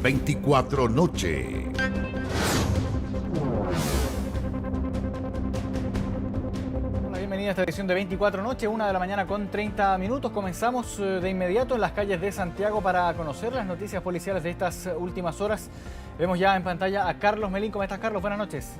24 Noche. Bienvenida a esta edición de 24 Noche, 1 de la mañana con 30 minutos. Comenzamos de inmediato en las calles de Santiago para conocer las noticias policiales de estas últimas horas. Vemos ya en pantalla a Carlos Melín. ¿Cómo estás, Carlos? Buenas noches.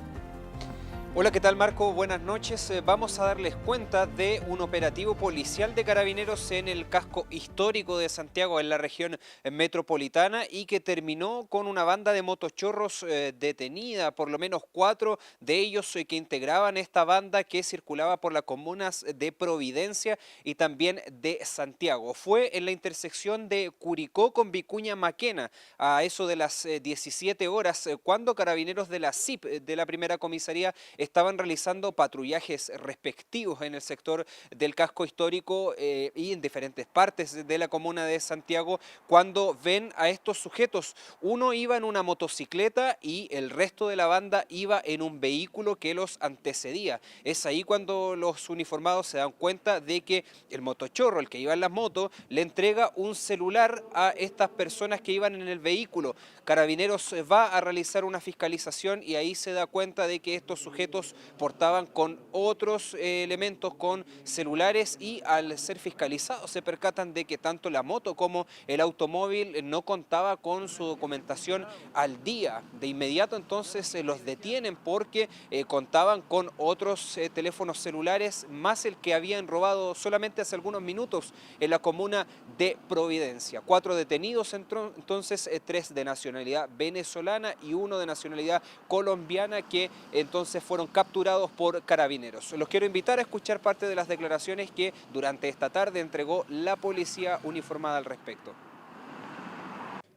Hola, ¿qué tal, Marco? Buenas noches. Vamos a darles cuenta de un operativo policial de carabineros en el casco histórico de Santiago, en la región metropolitana, y que terminó con una banda de motochorros detenida, por lo menos 4 de ellos que integraban esta banda que circulaba por las comunas de Providencia y también de Santiago. Fue en la intersección de Curicó con Vicuña Maquena, a eso de las 17 horas, cuando carabineros de la CIP, de la primera comisaría, estaban realizando patrullajes respectivos en el sector del casco histórico y en diferentes partes de la comuna de Santiago, cuando ven a estos sujetos. Uno iba en una motocicleta y el resto de la banda iba en un vehículo que los antecedía. Es ahí cuando los uniformados se dan cuenta de que el motochorro, el que iba en la moto, le entrega un celular a estas personas que iban en el vehículo. Carabineros va a realizar una fiscalización y ahí se da cuenta de que estos sujetos portaban con otros elementos, con celulares, y al ser fiscalizados se percatan de que tanto la moto como el automóvil no contaba con su documentación al día. De inmediato entonces los detienen porque contaban con otros teléfonos celulares más el que habían robado solamente hace algunos minutos en la comuna de Providencia. 4 detenidos entonces, 3 de nacionalidad venezolana y 1 de nacionalidad colombiana, que entonces fueron capturados por carabineros. Los quiero invitar a escuchar parte de las declaraciones que durante esta tarde entregó la policía uniformada al respecto.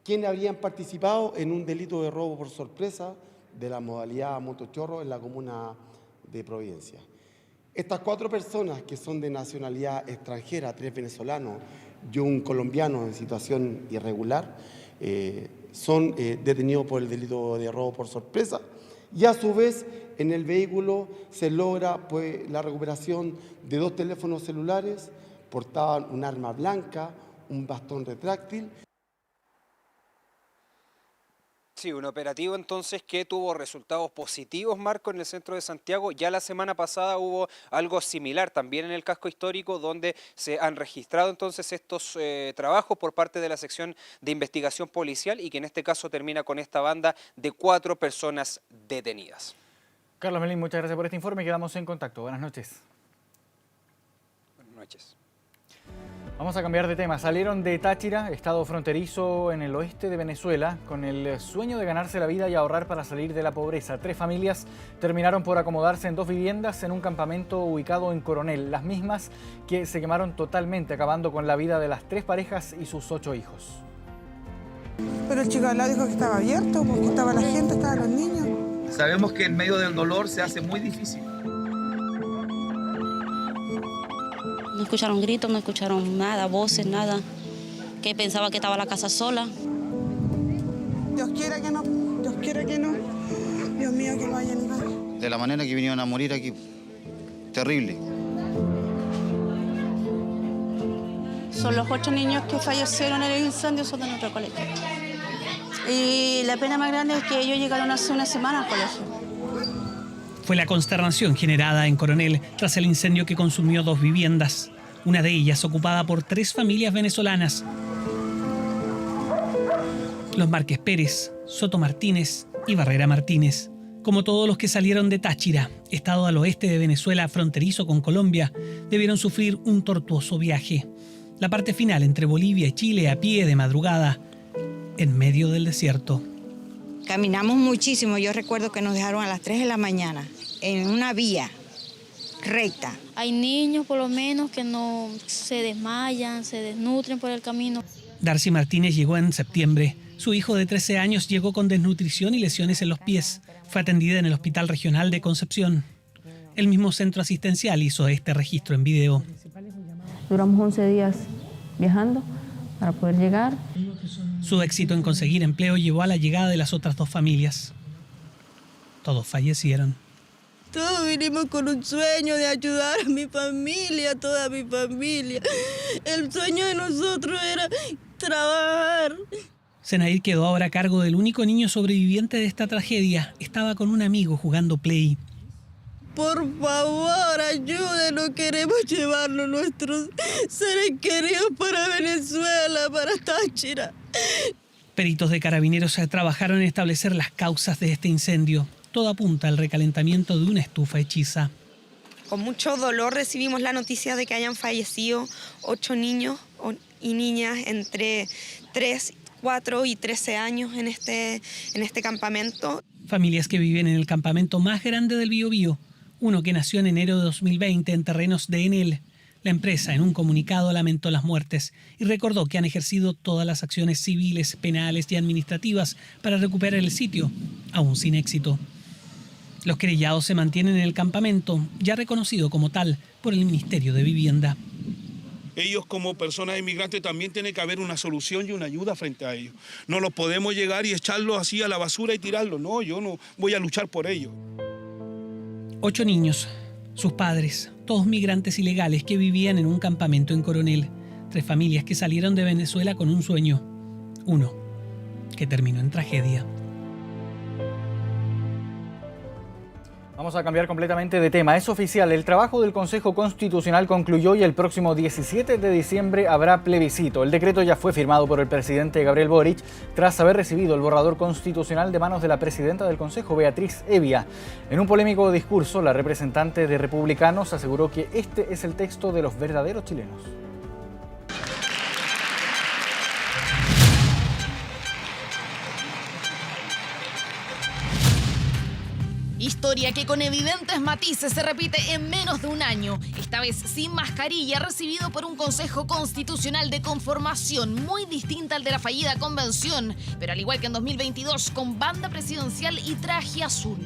Quienes habrían participado en un delito de robo por sorpresa de la modalidad motochorro en la comuna de Providencia. Estas 4 personas, que son de nacionalidad extranjera, 3 venezolanos y un colombiano en situación irregular, son detenidos por el delito de robo por sorpresa, y a su vez en el vehículo se logra la recuperación de 2 teléfonos celulares, portaban un arma blanca, un bastón retráctil. Sí, un operativo entonces que tuvo resultados positivos, Marco, en el centro de Santiago. Ya la semana pasada hubo algo similar también en el casco histórico, donde se han registrado entonces estos trabajos por parte de la sección de investigación policial, y que en este caso termina con esta banda de 4 personas detenidas. Carlos Melín, muchas gracias por este informe y quedamos en contacto. Buenas noches. Buenas noches. Vamos a cambiar de tema. Salieron de Táchira, estado fronterizo en el oeste de Venezuela, con el sueño de ganarse la vida y ahorrar para salir de la pobreza. 3 familias terminaron por acomodarse en 2 viviendas en un campamento ubicado en Coronel, las mismas que se quemaron totalmente, acabando con la vida de las 3 parejas y sus 8 hijos. Pero el chico al lado dijo que estaba abierto, porque estaba la gente, estaban los niños. Sabemos que en medio del dolor se hace muy difícil. No escucharon gritos, no escucharon nada, voces, nada. Que pensaba que estaba la casa sola. Dios quiera que no, Dios quiera que no. Dios mío, que lo hayan ido. De la manera que vinieron a morir aquí, terrible. Son los 8 niños que fallecieron en el incendio, son de nuestro colegio. Y la pena más grande es que ellos llegaron hace una semana al colegio. Fue la consternación generada en Coronel tras el incendio que consumió 2 viviendas, una de ellas ocupada por 3 familias venezolanas. Los Márquez Pérez, Soto Martínez y Barrera Martínez. Como todos los que salieron de Táchira, estado al oeste de Venezuela fronterizo con Colombia, debieron sufrir un tortuoso viaje. La parte final entre Bolivia y Chile a pie de madrugada, en medio del desierto. Caminamos muchísimo. Yo recuerdo que nos dejaron a las 3 de la mañana en una vía recta. Hay niños por lo menos que no se desmayan, se desnutren por el camino. Darcy Martínez llegó en septiembre. Su hijo de 13 años llegó con desnutrición y lesiones en los pies. Fue atendida en el Hospital Regional de Concepción. El mismo centro asistencial hizo este registro en video. Duramos 11 días viajando para poder llegar. Su éxito en conseguir empleo llevó a la llegada de las otras 2 familias. Todos fallecieron. Todos vinimos con un sueño de ayudar a mi familia, a toda mi familia. El sueño de nosotros era trabajar. Senair quedó ahora a cargo del único niño sobreviviente de esta tragedia. Estaba con un amigo jugando Play. Por favor, ayúdenos, queremos llevarnos nuestros seres queridos para Venezuela, para Táchira. Peritos de Carabineros trabajaron en establecer las causas de este incendio. Todo apunta al recalentamiento de una estufa hechiza. Con mucho dolor recibimos la noticia de que hayan fallecido 8 niños y niñas entre 3, 4 y 13 años en este campamento. Familias que viven en el campamento más grande del Biobío, uno que nació en enero de 2020 en terrenos de Enel. La empresa en un comunicado lamentó las muertes y recordó que han ejercido todas las acciones civiles, penales y administrativas para recuperar el sitio, aún sin éxito. Los querellados se mantienen en el campamento, ya reconocido como tal por el Ministerio de Vivienda. Ellos como personas inmigrantes también tiene que haber una solución y una ayuda frente a ellos. No los podemos llegar y echarlos así a la basura y tirarlos. No, yo no voy a luchar por ellos. 8 niños, sus padres, todos migrantes ilegales que vivían en un campamento en Coronel. 3 familias que salieron de Venezuela con un sueño. Uno que terminó en tragedia. Vamos a cambiar completamente de tema. Es oficial, el trabajo del Consejo Constitucional concluyó y el próximo 17 de diciembre habrá plebiscito. El decreto ya fue firmado por el presidente Gabriel Boric tras haber recibido el borrador constitucional de manos de la presidenta del Consejo, Beatriz Evia. En un polémico discurso, la representante de Republicanos aseguró que este es el texto de los verdaderos chilenos. Historia que con evidentes matices se repite en menos de un año, esta vez sin mascarilla, recibido por un Consejo Constitucional de conformación muy distinta al de la fallida convención, pero al igual que en 2022, con banda presidencial y traje azul.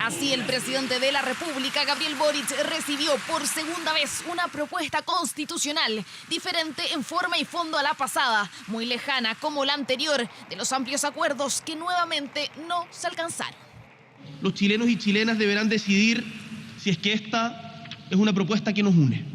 Así, el presidente de la República, Gabriel Boric, recibió por segunda vez una propuesta constitucional, diferente en forma y fondo a la pasada, muy lejana como la anterior, de los amplios acuerdos que nuevamente no se alcanzaron. Los chilenos y chilenas deberán decidir si es que esta es una propuesta que nos une.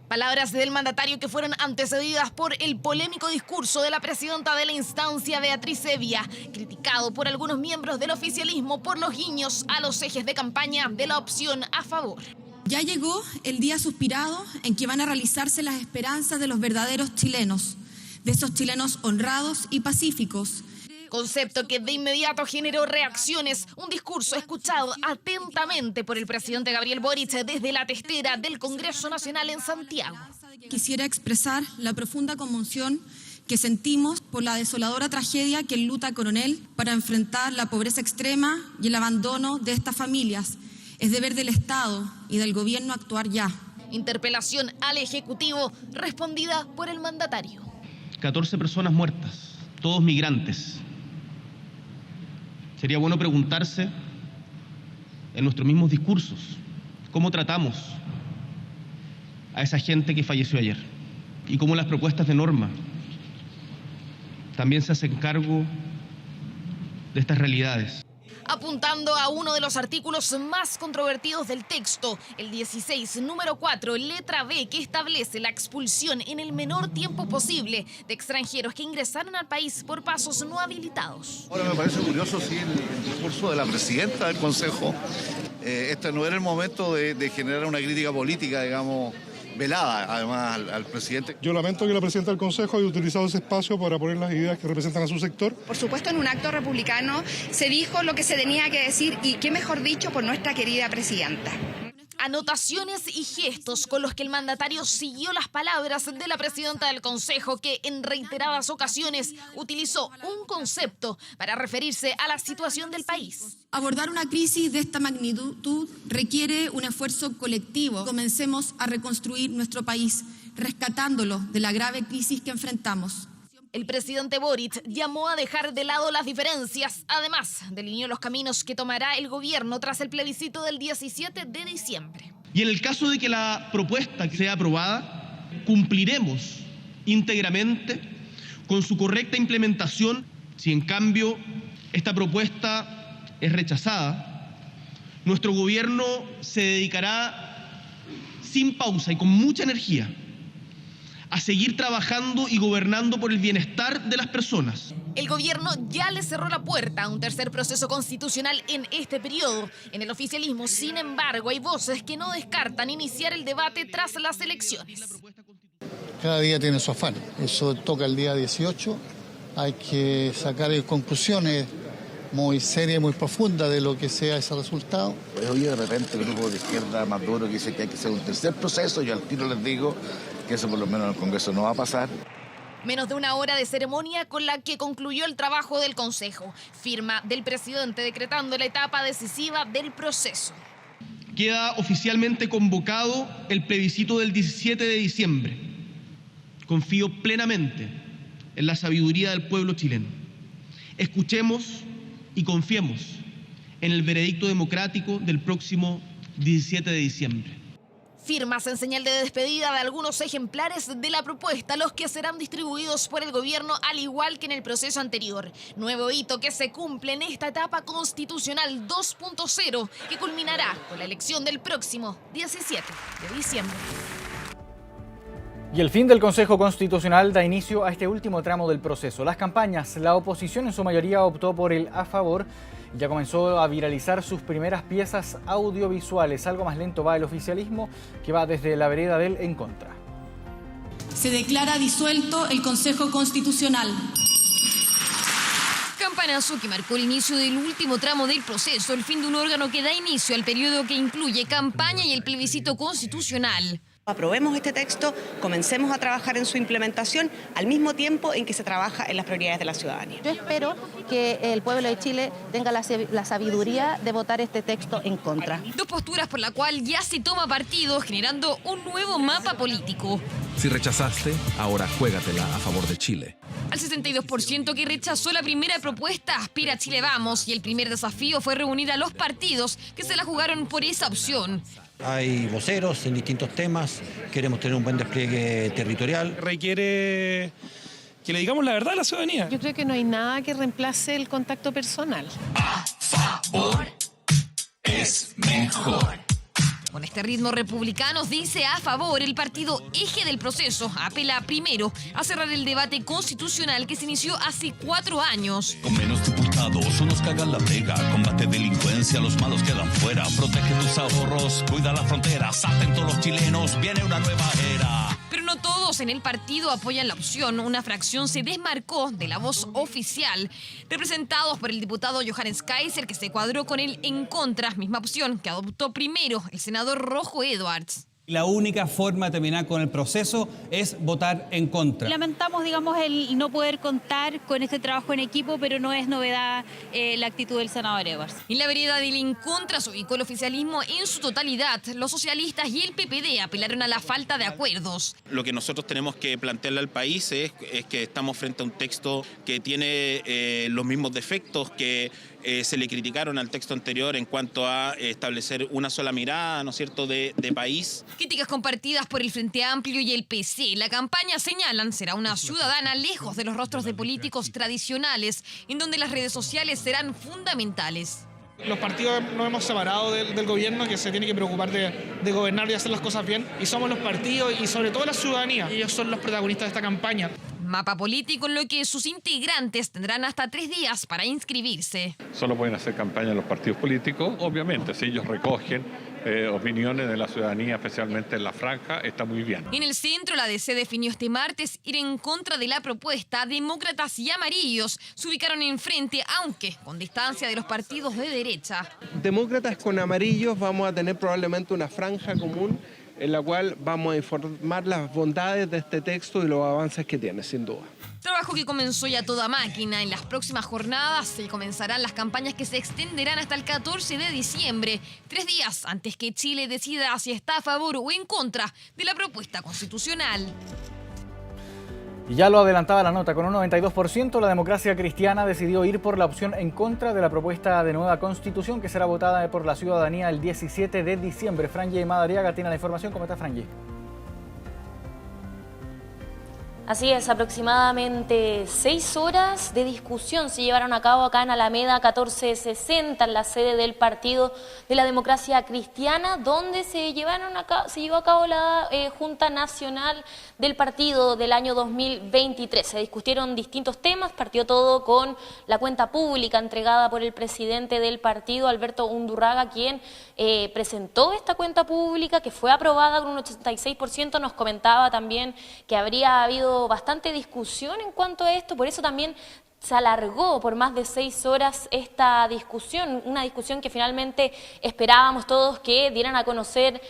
Palabras del mandatario que fueron antecedidas por el polémico discurso de la presidenta de la instancia, Beatriz Evia, criticado por algunos miembros del oficialismo por los guiños a los ejes de campaña de la opción a favor. Ya llegó el día suspirado en que van a realizarse las esperanzas de los verdaderos chilenos, de esos chilenos honrados y pacíficos. Concepto que de inmediato generó reacciones, un discurso escuchado atentamente por el presidente Gabriel Boric desde la testera del Congreso Nacional en Santiago. Quisiera expresar la profunda conmoción que sentimos por la desoladora tragedia que enluta a Coronel para enfrentar la pobreza extrema y el abandono de estas familias. Es deber del Estado y del gobierno actuar ya. Interpelación al Ejecutivo respondida por el mandatario. 14 personas muertas, todos migrantes. Sería bueno preguntarse en nuestros mismos discursos cómo tratamos a esa gente que falleció ayer y cómo las propuestas de norma también se hacen cargo de estas realidades. Apuntando a uno de los artículos más controvertidos del texto, el 16, número 4, letra B, que establece la expulsión en el menor tiempo posible de extranjeros que ingresaron al país por pasos no habilitados. Ahora me parece curioso, sí, el discurso de la presidenta del Consejo. Este no era el momento de generar una crítica política, digamos, velada, además, al presidente. Yo lamento que la presidenta del Consejo haya utilizado ese espacio para poner las ideas que representan a su sector. Por supuesto, en un acto republicano se dijo lo que se tenía que decir y qué mejor dicho por nuestra querida presidenta. Anotaciones y gestos con los que el mandatario siguió las palabras de la presidenta del Consejo, que en reiteradas ocasiones utilizó un concepto para referirse a la situación del país. Abordar una crisis de esta magnitud requiere un esfuerzo colectivo. Comencemos a reconstruir nuestro país, rescatándolo de la grave crisis que enfrentamos. El presidente Boric llamó a dejar de lado las diferencias. Además, delineó los caminos que tomará el gobierno tras el plebiscito del 17 de diciembre. Y en el caso de que la propuesta sea aprobada, cumpliremos íntegramente con su correcta implementación. Si en cambio esta propuesta es rechazada, nuestro gobierno se dedicará sin pausa y con mucha energía a seguir trabajando y gobernando por el bienestar de las personas. El gobierno ya le cerró la puerta a un tercer proceso constitucional en este periodo. En el oficialismo, sin embargo, hay voces que no descartan iniciar el debate tras las elecciones. Cada día tiene su afán. Eso toca el día 18. Hay que sacar conclusiones muy serias y muy profundas de lo que sea ese resultado. Pues hoy de repente el grupo de izquierda más duro que dice que hay que hacer un tercer proceso. Yo al tiro les digo que eso por lo menos en el Congreso no va a pasar. Menos de una hora de ceremonia con la que concluyó el trabajo del Consejo. Firma del presidente decretando la etapa decisiva del proceso. Queda oficialmente convocado el plebiscito del 17 de diciembre. Confío plenamente en la sabiduría del pueblo chileno. Escuchemos y confiemos en el veredicto democrático del próximo 17 de diciembre. Firmas en señal de despedida de algunos ejemplares de la propuesta, los que serán distribuidos por el gobierno al igual que en el proceso anterior. Nuevo hito que se cumple en esta etapa constitucional 2.0 que culminará con la elección del próximo 17 de diciembre. Y el fin del Consejo Constitucional da inicio a este último tramo del proceso. Las campañas, la oposición en su mayoría optó por el a favor y ya comenzó a viralizar sus primeras piezas audiovisuales. Algo más lento va el oficialismo, que va desde la vereda del en contra. Se declara disuelto el Consejo Constitucional. Campanazo que marcó el inicio del último tramo del proceso, el fin de un órgano que da inicio al periodo que incluye campaña y el plebiscito constitucional. Aprobemos este texto, comencemos a trabajar en su implementación al mismo tiempo en que se trabaja en las prioridades de la ciudadanía. Yo espero que el pueblo de Chile tenga la sabiduría de votar este texto en contra. Dos posturas por la cual ya se toma partido, generando un nuevo mapa político. Si rechazaste, ahora juégatela a favor de Chile. Al 62% que rechazó la primera propuesta aspira a Chile Vamos y el primer desafío fue reunir a los partidos que se la jugaron por esa opción. Hay voceros en distintos temas, queremos tener un buen despliegue territorial. Requiere que le digamos la verdad a la ciudadanía. Yo creo que no hay nada que reemplace el contacto personal. A favor es mejor. Con este ritmo republicanos dice a favor, el partido eje del proceso apela primero a cerrar el debate constitucional que se inició hace 4 años. Con menos diputados, unos cagan la pega, combate delincuencia, los malos quedan fuera, protege tus ahorros, cuida la frontera, atentos los chilenos, viene una nueva era. Pero no todos en el partido apoyan la opción. Una fracción se desmarcó de la voz oficial, representados por el diputado Johannes Kaiser, que se cuadró con él en contra, misma opción que adoptó primero el senador Rojo Edwards. La única forma de terminar con el proceso es votar en contra. Lamentamos, el no poder contar con este trabajo en equipo, pero no es novedad la actitud del senador Edwards. En la vereda del en contra se ubicó el oficialismo en su totalidad. Los socialistas y el PPD apelaron a la falta de acuerdos. Lo que nosotros tenemos que plantearle al país es que estamos frente a un texto que tiene los mismos defectos que se le criticaron al texto anterior en cuanto a establecer una sola mirada, ¿no es cierto?, de país. Críticas compartidas por el Frente Amplio y el PC. La campaña, señalan, será una ciudadana lejos de los rostros de políticos tradicionales, en donde las redes sociales serán fundamentales. Los partidos nos hemos separado del gobierno, que se tiene que preocupar de gobernar y hacer las cosas bien, y somos los partidos y sobre todo la ciudadanía. Ellos son los protagonistas de esta campaña. Mapa político en lo que sus integrantes tendrán hasta 3 días para inscribirse. Solo pueden hacer campaña los partidos políticos, obviamente, si ellos recogen opiniones de la ciudadanía, especialmente en la franja, está muy bien. En el centro, la DC definió este martes ir en contra de la propuesta. Demócratas y amarillos se ubicaron enfrente, aunque con distancia de los partidos de derecha. Demócratas con amarillos vamos a tener probablemente una franja común en la cual vamos a informar las bondades de este texto y los avances que tiene, sin duda. Trabajo que comenzó ya toda máquina. En las próximas jornadas se comenzarán las campañas que se extenderán hasta el 14 de diciembre, 3 días antes que Chile decida si está a favor o en contra de la propuesta constitucional. Y ya lo adelantaba la nota, con un 92% la democracia cristiana decidió ir por la opción en contra de la propuesta de nueva constitución que será votada por la ciudadanía el 17 de diciembre. Franji Madariaga tiene la información. ¿Cómo está, Franji? Así es, aproximadamente 6 horas de discusión se llevaron a cabo acá en Alameda 1460, en la sede del Partido de la Democracia Cristiana, donde se llevó a cabo la Junta Nacional del Partido del año 2023. Se discutieron distintos temas, partió todo con la cuenta pública entregada por el presidente del partido, Alberto Undurraga, quien presentó esta cuenta pública que fue aprobada con un 86%. Nos comentaba también que habría habido bastante discusión en cuanto a esto, por eso también se alargó por más de 6 horas esta discusión, una discusión que finalmente esperábamos todos que dieran a conocer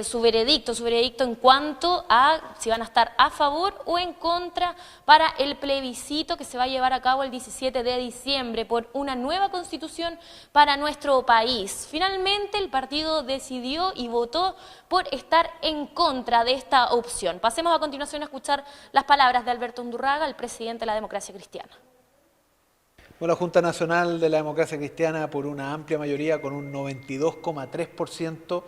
su veredicto en cuanto a si van a estar a favor o en contra para el plebiscito que se va a llevar a cabo el 17 de diciembre por una nueva constitución para nuestro país. Finalmente el partido decidió y votó por estar en contra de esta opción. Pasemos a continuación a escuchar las palabras de Alberto Undurraga, el presidente de la Democracia Cristiana. Bueno, la Junta Nacional de la Democracia Cristiana, por una amplia mayoría, con un 92,3%,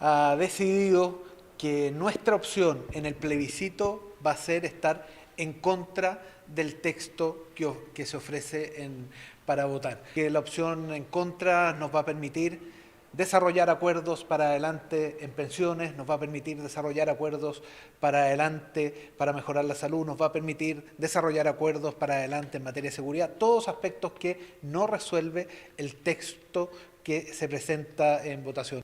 ha decidido que nuestra opción en el plebiscito va a ser estar en contra del texto que se ofrece para votar. Que la opción en contra nos va a permitir desarrollar acuerdos para adelante en pensiones, nos va a permitir desarrollar acuerdos para adelante para mejorar la salud, nos va a permitir desarrollar acuerdos para adelante en materia de seguridad, todos aspectos que no resuelve el texto que se presenta en votación.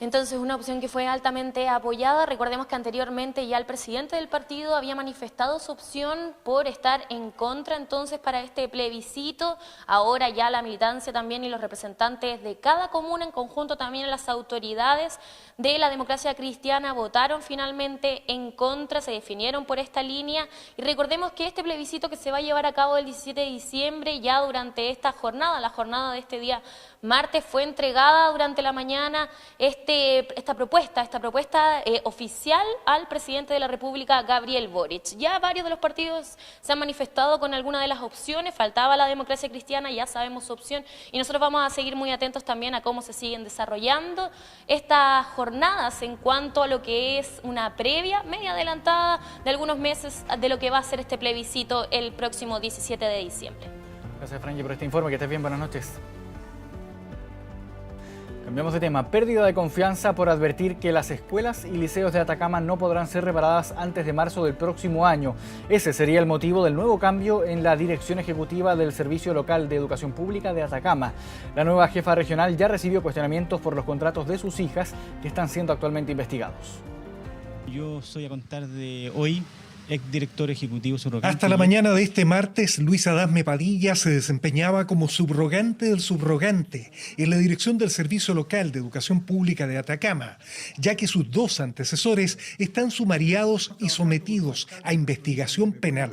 Entonces, una opción que fue altamente apoyada. Recordemos que anteriormente ya el presidente del partido había manifestado su opción por estar en contra entonces para este plebiscito. Ahora ya la militancia también y los representantes de cada comuna, en conjunto también las autoridades de la Democracia Cristiana, votaron finalmente en contra, se definieron por esta línea. Y recordemos que este plebiscito que se va a llevar a cabo el 17 de diciembre, ya durante esta jornada, la jornada de este día martes, fue entregada durante la mañana esta propuesta oficial al presidente de la República, Gabriel Boric. Ya varios de los partidos se han manifestado con alguna de las opciones, faltaba la Democracia Cristiana, ya sabemos su opción, y nosotros vamos a seguir muy atentos también a cómo se siguen desarrollando estas jornadas en cuanto a lo que es una previa, media adelantada de algunos meses de lo que va a ser este plebiscito el próximo 17 de diciembre. Gracias, Franji, por este informe. Que estés bien, buenas noches. Cambiamos de tema. Pérdida de confianza por advertir que las escuelas y liceos de Atacama no podrán ser reparadas antes de marzo del próximo año. Ese sería el motivo del nuevo cambio en la dirección ejecutiva del Servicio Local de Educación Pública de Atacama. La nueva jefa regional ya recibió cuestionamientos por los contratos de sus hijas que están siendo actualmente investigados. Yo soy a contar de hoy exdirector ejecutivo subrogante. Hasta la mañana de este martes, Luis Adasme Padilla se desempeñaba como subrogante del subrogante en la dirección del Servicio Local de Educación Pública de Atacama, ya que sus 2 antecesores están sumariados y sometidos a investigación penal.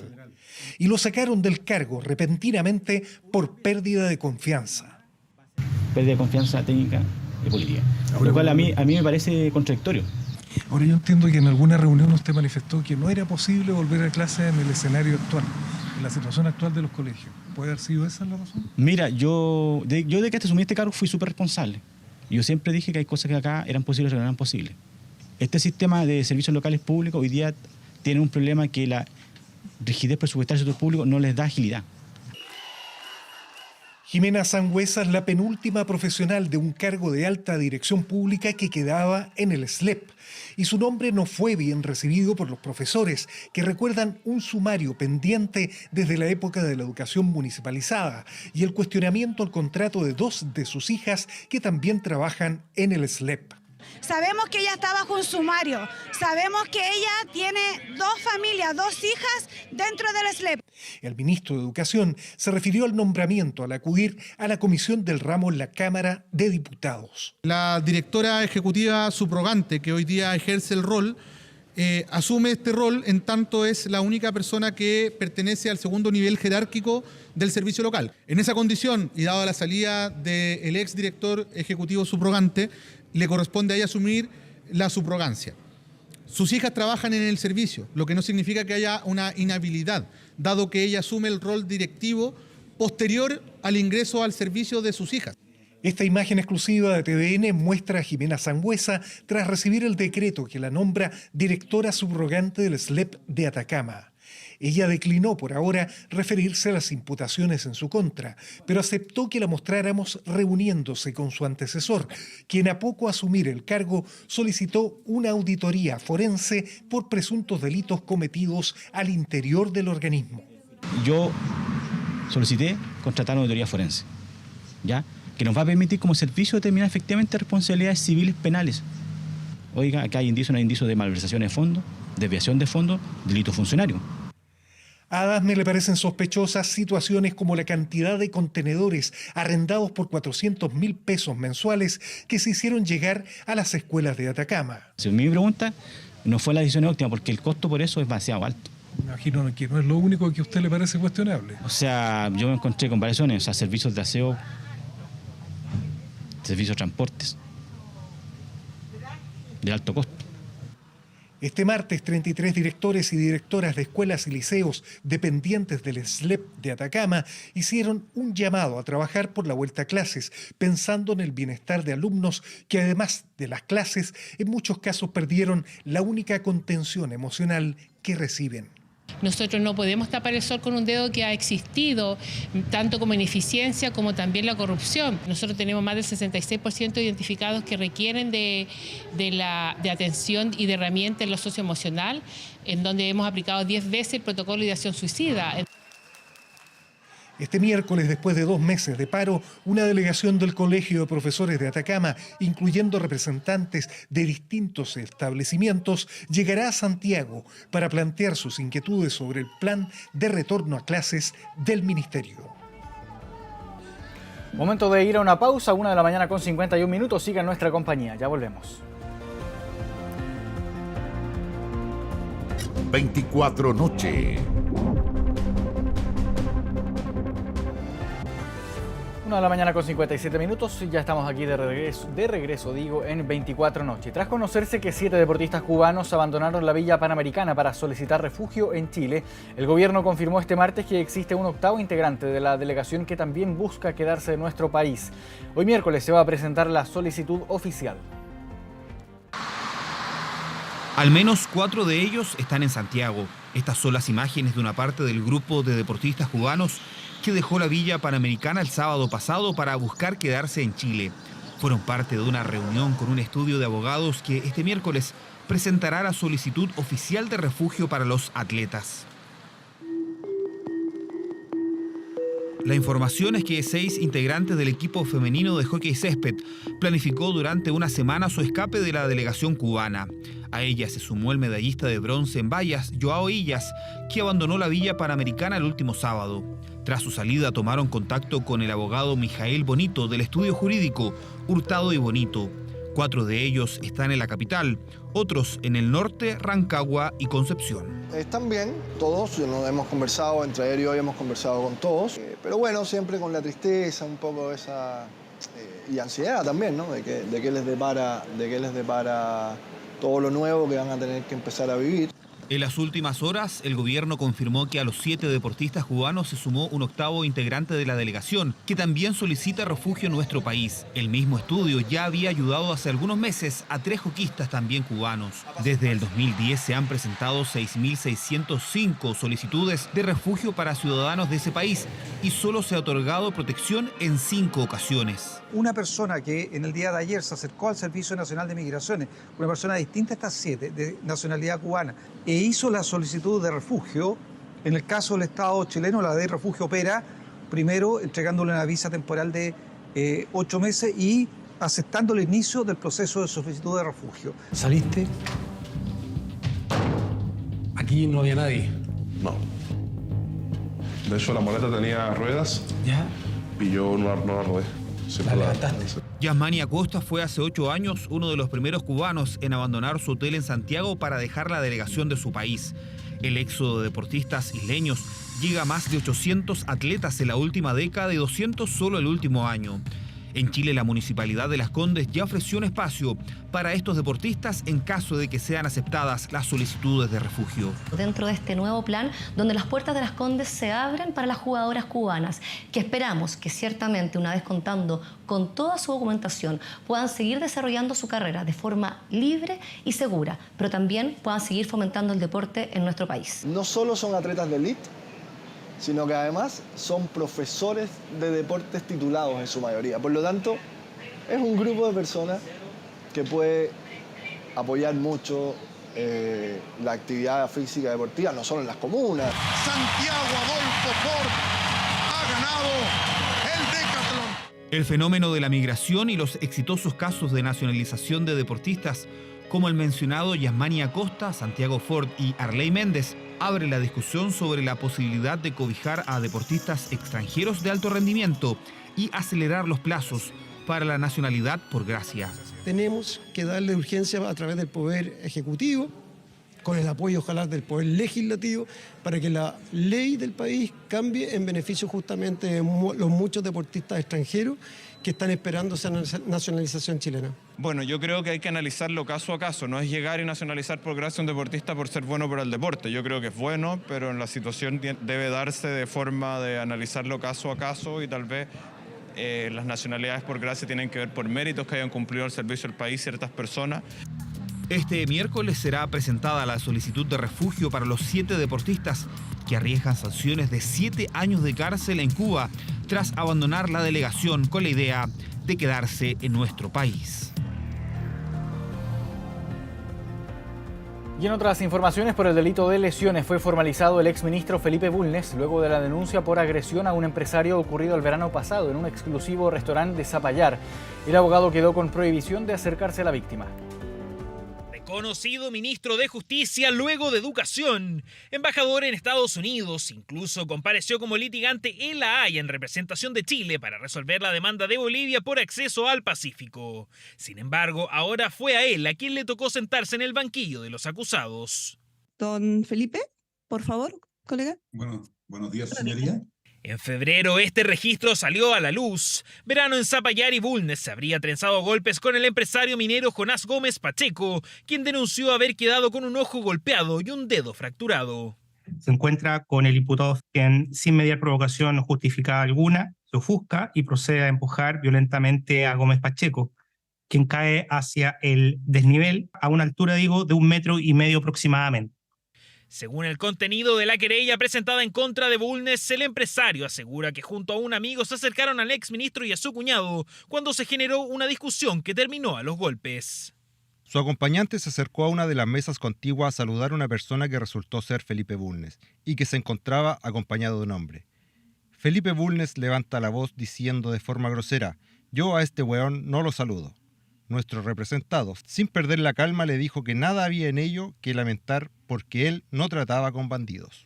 Y lo sacaron del cargo repentinamente por pérdida de confianza. Pérdida de confianza técnica y política. Lo cual a mí me parece contradictorio. Ahora, yo entiendo que en alguna reunión usted manifestó que no era posible volver a clase en el escenario actual, en la situación actual de los colegios. ¿Puede haber sido esa la razón? Mira, yo de que asumí este cargo fui súper responsable. Yo siempre dije que hay cosas que acá eran posibles o no eran posibles. Este sistema de servicios locales públicos hoy día tiene un problema que la rigidez presupuestaria del sector público no les da agilidad. Jimena Sangüesa es la penúltima profesional de un cargo de alta dirección pública que quedaba en el SLEP, y su nombre no fue bien recibido por los profesores, que recuerdan un sumario pendiente desde la época de la educación municipalizada y el cuestionamiento al contrato de 2 de sus hijas que también trabajan en el SLEP. Sabemos que ella está bajo un sumario, sabemos que ella tiene 2 familias, 2 hijas dentro del SLEP. El ministro de Educación se refirió al nombramiento al acudir a la comisión del ramo en la Cámara de Diputados. La directora ejecutiva subrogante, que hoy día ejerce el rol, asume este rol en tanto es la única persona que pertenece al segundo nivel jerárquico del servicio local. En esa condición, y dada la salida del exdirector ejecutivo subrogante, le corresponde a ella asumir la subrogancia. Sus hijas trabajan en el servicio, lo que no significa que haya una inhabilidad, dado que ella asume el rol directivo posterior al ingreso al servicio de sus hijas. Esta imagen exclusiva de TVN muestra a Jimena Sangüesa tras recibir el decreto que la nombra directora subrogante del SLEP de Atacama. Ella declinó por ahora referirse a las imputaciones en su contra, pero aceptó que la mostráramos reuniéndose con su antecesor, quien a poco asumir el cargo solicitó una auditoría forense por presuntos delitos cometidos al interior del organismo. Yo solicité contratar una auditoría forense, ¿ya?, que nos va a permitir como servicio determinar efectivamente responsabilidades civiles penales. Oiga, acá hay indicios, no hay indicios de malversación de fondos, desviación de fondos, delito funcionario. A Adasme le parecen sospechosas situaciones como la cantidad de contenedores arrendados por 400.000 pesos mensuales que se hicieron llegar a las escuelas de Atacama. Si mi pregunta, no fue la decisión óptima porque el costo por eso es demasiado alto. Me imagino que no es lo único que a usted le parece cuestionable. O sea, yo me encontré con variaciones, o sea, servicios de aseo, servicios de transportes, de alto costo. Este martes, 33 directores y directoras de escuelas y liceos dependientes del SLEP de Atacama hicieron un llamado a trabajar por la vuelta a clases, pensando en el bienestar de alumnos que además de las clases, en muchos casos perdieron la única contención emocional que reciben. Nosotros no podemos tapar el sol con un dedo que ha existido, tanto como ineficiencia como también la corrupción. Nosotros tenemos más del 66% identificados que requieren de atención y de herramientas en lo socioemocional, en donde hemos aplicado 10 veces el protocolo de acción suicida. Este miércoles, después de 2 meses de paro, una delegación del Colegio de Profesores de Atacama, incluyendo representantes de distintos establecimientos, llegará a Santiago para plantear sus inquietudes sobre el plan de retorno a clases del Ministerio. Momento de ir a una pausa, 1 de la mañana con 51 minutos. Siga en nuestra compañía, ya volvemos. 24 Noche. 1 de la mañana con 57 minutos, ya estamos aquí de regreso en 24 Noche. Tras conocerse que 7 deportistas cubanos abandonaron la Villa Panamericana para solicitar refugio en Chile, el gobierno confirmó este martes que existe un 8º integrante de la delegación que también busca quedarse en nuestro país. Hoy miércoles se va a presentar la solicitud oficial. Al menos 4 de ellos están en Santiago. Estas son las imágenes de una parte del grupo de deportistas cubanos que dejó la Villa Panamericana el sábado pasado para buscar quedarse en Chile. Fueron parte de una reunión con un estudio de abogados que este miércoles presentará la solicitud oficial de refugio para los atletas. La información es que 6 integrantes del equipo femenino de hockey césped planificó durante una semana su escape de la delegación cubana. A ella se sumó el medallista de bronce en vallas, Joao Illas, que abandonó la Villa Panamericana el último sábado. Tras su salida tomaron contacto con el abogado Mijael Bonito del estudio jurídico Hurtado y Bonito. 4 de ellos están en la capital, otros en el norte, Rancagua y Concepción. Están bien, todos, hemos conversado entre ellos, hemos conversado con todos, pero bueno, siempre con la tristeza, un poco esa y ansiedad también, ¿no? De qué les depara todo lo nuevo que van a tener que empezar a vivir. En las últimas horas, el gobierno confirmó que a los 7 deportistas cubanos se sumó un 8º integrante de la delegación, que también solicita refugio en nuestro país. El mismo estudio ya había ayudado hace algunos meses a 3 hoquistas también cubanos. Desde el 2010 se han presentado 6.605 solicitudes de refugio para ciudadanos de ese país y solo se ha otorgado protección en 5 ocasiones. Una persona que en el día de ayer se acercó al Servicio Nacional de Migraciones, una persona distinta a estas 7, de nacionalidad cubana, e hizo la solicitud de refugio. En el caso del Estado chileno, la ley de refugio opera, primero entregándole una visa temporal de 8 meses y aceptando el inicio del proceso de solicitud de refugio. ¿Saliste? Aquí no había nadie. No. De hecho, la maleta tenía ruedas. ¿Ya? Y yo no la rodé. ¿La levantaste? Yasmani Acosta fue hace 8 años uno de los primeros cubanos en abandonar su hotel en Santiago para dejar la delegación de su país. El éxodo de deportistas isleños llega a más de 800 atletas en la última década y 200 solo el último año. En Chile, la Municipalidad de Las Condes ya ofreció un espacio para estos deportistas en caso de que sean aceptadas las solicitudes de refugio. Dentro de este nuevo plan, donde las puertas de Las Condes se abren para las jugadoras cubanas, que esperamos que ciertamente, una vez contando con toda su documentación, puedan seguir desarrollando su carrera de forma libre y segura, pero también puedan seguir fomentando el deporte en nuestro país. No solo son atletas de élite, sino que además son profesores de deportes titulados en su mayoría. Por lo tanto, es un grupo de personas que puede apoyar mucho la actividad física deportiva, no solo en las comunas. Santiago Adolfo Ford ha ganado el decatlón. El fenómeno de la migración y los exitosos casos de nacionalización de deportistas, como el mencionado Yasmani Acosta, Santiago Ford y Arley Méndez, abre la discusión sobre la posibilidad de cobijar a deportistas extranjeros de alto rendimiento y acelerar los plazos para la nacionalidad por gracia. Tenemos que darle urgencia a través del Poder Ejecutivo, con el apoyo ojalá del Poder Legislativo, para que la ley del país cambie en beneficio justamente de los muchos deportistas extranjeros que están esperando esa nacionalización chilena. Bueno, yo creo que hay que analizarlo caso a caso, no es llegar y nacionalizar por gracia a un deportista por ser bueno para el deporte. Yo creo que es bueno, pero en la situación debe darse de forma de analizarlo caso a caso y tal vez las nacionalidades por gracia tienen que ver por méritos que hayan cumplido el servicio al país ciertas personas. Este miércoles será presentada la solicitud de refugio para los 7 deportistas que arriesgan sanciones de 7 años de cárcel en Cuba tras abandonar la delegación con la idea de quedarse en nuestro país. Y en otras informaciones, por el delito de lesiones fue formalizado el exministro Felipe Bulnes luego de la denuncia por agresión a un empresario ocurrido el verano pasado en un exclusivo restaurante de Zapallar. El abogado quedó con prohibición de acercarse a la víctima. Conocido ministro de Justicia, luego de Educación, embajador en Estados Unidos, incluso compareció como litigante en La Haya en representación de Chile para resolver la demanda de Bolivia por acceso al Pacífico. Sin embargo, ahora fue a él a quien le tocó sentarse en el banquillo de los acusados. Don Felipe, por favor, colega. Buenos días, señoría. En febrero, este registro salió a la luz. Verano en Zapallar y Bulnes se habría trenzado a golpes con el empresario minero Jonás Gómez Pacheco, quien denunció haber quedado con un ojo golpeado y un dedo fracturado. Se encuentra con el imputado quien, sin mediar provocación justificada alguna, se ofusca y procede a empujar violentamente a Gómez Pacheco, quien cae hacia el desnivel a una altura, de 1,5 metros aproximadamente. Según el contenido de la querella presentada en contra de Bulnes, el empresario asegura que junto a un amigo se acercaron al exministro y a su cuñado cuando se generó una discusión que terminó a los golpes. Su acompañante se acercó a una de las mesas contiguas a saludar a una persona que resultó ser Felipe Bulnes y que se encontraba acompañado de un hombre. Felipe Bulnes levanta la voz diciendo de forma grosera: «Yo a este weón no lo saludo». Nuestro representado, sin perder la calma, le dijo que nada había en ello que lamentar porque él no trataba con bandidos.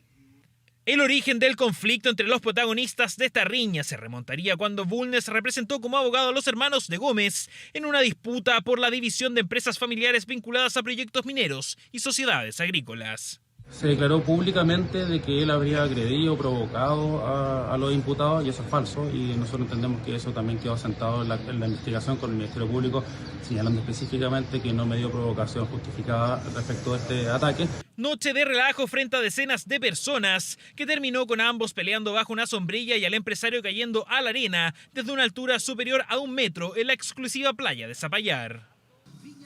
El origen del conflicto entre los protagonistas de esta riña se remontaría cuando Bulnes representó como abogado a los hermanos de Gómez en una disputa por la división de empresas familiares vinculadas a proyectos mineros y sociedades agrícolas. Se declaró públicamente de que él habría agredido o provocado a los imputados y eso es falso y nosotros entendemos que eso también quedó asentado en la investigación con el Ministerio Público, señalando específicamente que no me dio provocación justificada respecto a este ataque. Noche de relajo frente a decenas de personas que terminó con ambos peleando bajo una sombrilla y al empresario cayendo a la arena desde una altura superior a 1 metro en la exclusiva playa de Zapallar.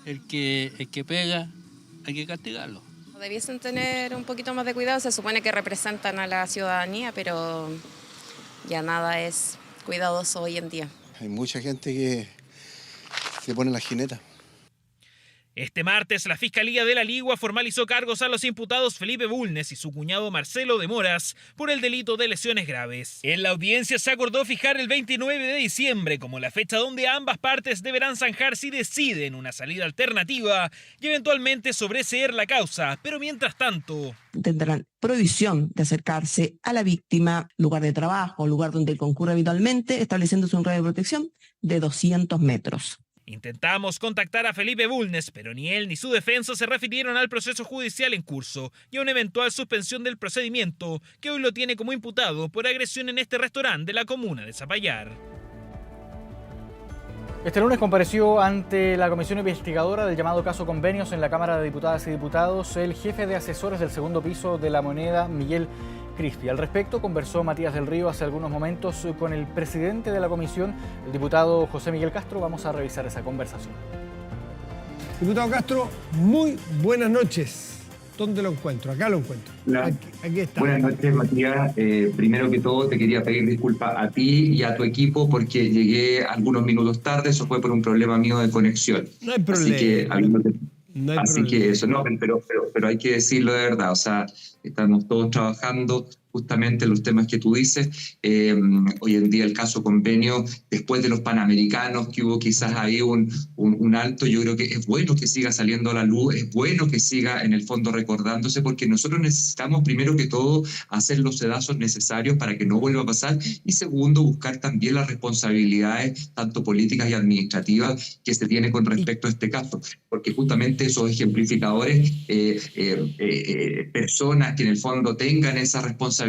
El que pega hay que castigarlo. Debiesen tener un poquito más de cuidado, se supone que representan a la ciudadanía, pero ya nada es cuidadoso hoy en día. Hay mucha gente que se pone la jineta. Este martes, la Fiscalía de la Ligua formalizó cargos a los imputados Felipe Bulnes y su cuñado Marcelo de Moras por el delito de lesiones graves. En la audiencia se acordó fijar el 29 de diciembre como la fecha donde ambas partes deberán zanjar si deciden una salida alternativa y eventualmente sobreseer la causa, pero mientras tanto tendrán prohibición de acercarse a la víctima, lugar de trabajo, lugar donde concurre habitualmente, estableciéndose un radio de protección de 200 metros. Intentamos contactar a Felipe Bulnes, pero ni él ni su defensa se refirieron al proceso judicial en curso y a una eventual suspensión del procedimiento, que hoy lo tiene como imputado por agresión en este restaurante de la comuna de Zapallar. Este lunes compareció ante la comisión investigadora del llamado caso Convenios en la Cámara de Diputadas y Diputados el jefe de asesores del segundo piso de La Moneda, Miguel Crispi. Al respecto conversó Matías del Río hace algunos momentos con el presidente de la comisión, el diputado José Miguel Castro. Vamos a revisar esa conversación. Diputado Castro, muy buenas noches. ¿Dónde lo encuentro? Acá lo encuentro. Aquí está. Buenas noches, Matías. Primero que todo, te quería pedir disculpas a ti y a tu equipo porque llegué algunos minutos tarde. Eso fue por un problema mío de conexión. No hay problema. Así que eso, no, pero hay que decirlo de verdad. O sea, estamos todos trabajando justamente los temas que tú dices. Hoy en día el caso Convenio, después de los Panamericanos, que hubo quizás ahí un alto, yo creo que es bueno que siga saliendo a la luz, es bueno que siga en el fondo recordándose, porque nosotros necesitamos primero que todo hacer los sedazos necesarios para que no vuelva a pasar, y segundo, buscar también las responsabilidades, tanto políticas y administrativas, que se tiene con respecto a este caso, porque justamente esos ejemplificadores, personas que en el fondo tengan esas responsabilidades